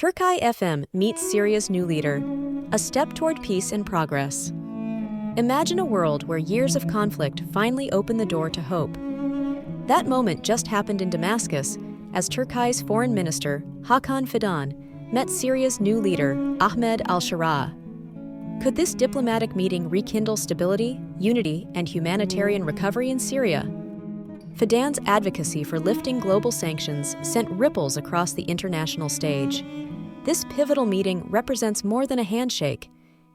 Turkiye Fm meets Syria's new leader, a step toward peace and progress. Imagine a world where years of conflict finally open the door to hope. That moment just happened in Damascus as Turkiye's foreign minister, Hakan Fidan, met Syria's new leader, Ahmed al-Sharaa. Could this diplomatic meeting rekindle stability, unity, and humanitarian recovery in Syria? Fidan's advocacy for lifting global sanctions sent ripples across the international stage. This pivotal meeting represents more than a handshake.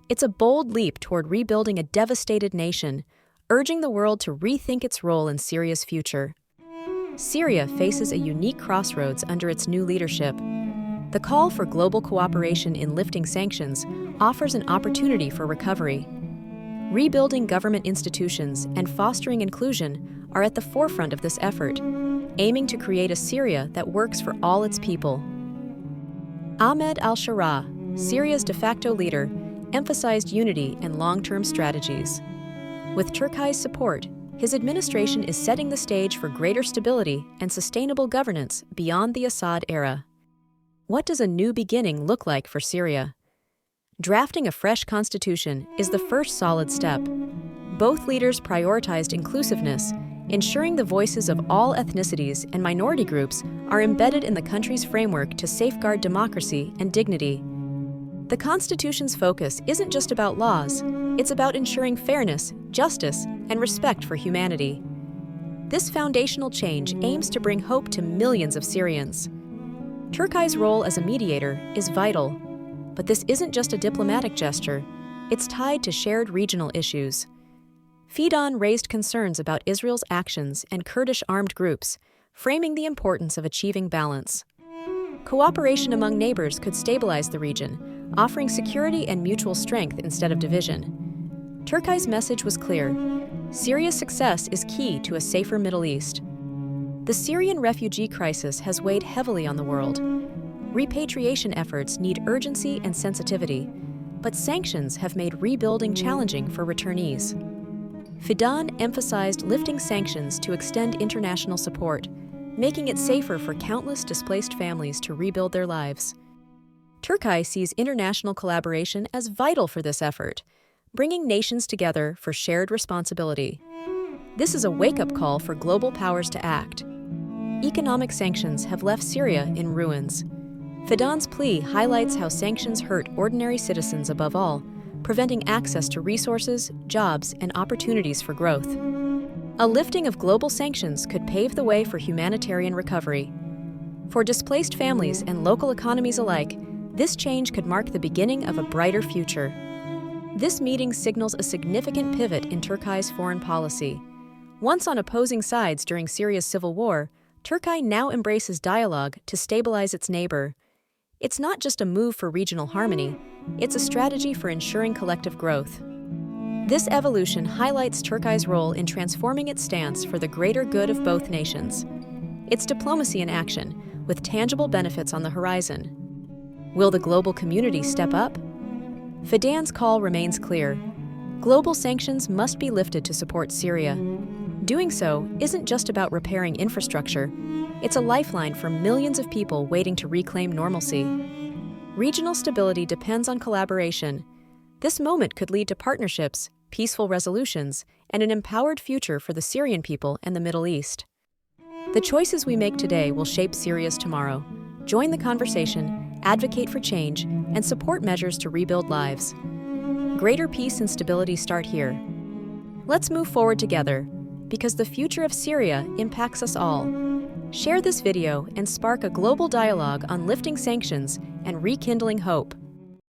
It's a bold leap toward rebuilding a devastated nation, urging the world to rethink its role in Syria's future. Syria faces a unique crossroads under its new leadership. The call for global cooperation in lifting sanctions offers an opportunity for recovery. Rebuilding government institutions and fostering inclusion are at the forefront of this effort, aiming to create a Syria that works for all its people. Ahmed al-Sharaa, Syria's de facto leader, emphasized unity and long-term strategies. With Turkiye's support, his administration is setting the stage for greater stability and sustainable governance beyond the Assad era. What does a new beginning look like for Syria? Drafting a fresh constitution is the first solid step. Both leaders prioritized inclusiveness, ensuring the voices of all ethnicities and minority groups are embedded in the country's framework to safeguard democracy and dignity. The Constitution's focus isn't just about laws, it's about ensuring fairness, justice, and respect for humanity. This foundational change aims to bring hope to millions of Syrians. Turkiye's role as a mediator is vital, but this isn't just a diplomatic gesture, it's tied to shared regional issues. Fidan raised concerns about Israel's actions and Kurdish armed groups, framing the importance of achieving balance. Cooperation among neighbors could stabilize the region, offering security and mutual strength instead of division. Turkiye's message was clear: Syria's success is key to a safer Middle East. The Syrian refugee crisis has weighed heavily on the world. Repatriation efforts need urgency and sensitivity, but sanctions have made rebuilding challenging for returnees. Fidan emphasized lifting sanctions to extend international support, making it safer for countless displaced families to rebuild their lives. Turkiye sees international collaboration as vital for this effort, bringing nations together for shared responsibility. This is a wake-up call for global powers to act. Economic sanctions have left Syria in ruins. Fidan's plea highlights how sanctions hurt ordinary citizens above all, preventing access to resources, jobs, and opportunities for growth. A lifting of global sanctions could pave the way for humanitarian recovery. For displaced families and local economies alike, this change could mark the beginning of a brighter future. This meeting signals a significant pivot in Turkiye's foreign policy. Once on opposing sides during Syria's civil war, Turkiye now embraces dialogue to stabilize its neighbor. It's not just a move for regional harmony, it's a strategy for ensuring collective growth. This evolution highlights Turkiye's role in transforming its stance for the greater good of both nations. It's diplomacy in action, with tangible benefits on the horizon. Will the global community step up? Fidan's call remains clear. Global sanctions must be lifted to support Syria. Doing so isn't just about repairing infrastructure, it's a lifeline for millions of people waiting to reclaim normalcy. Regional stability depends on collaboration. This moment could lead to partnerships, peaceful resolutions, and an empowered future for the Syrian people and the Middle East. The choices we make today will shape Syria's tomorrow. Join the conversation, advocate for change, and support measures to rebuild lives. Greater peace and stability start here. Let's move forward together, because the future of Syria impacts us all. Share this video and spark a global dialogue on lifting sanctions and rekindling hope.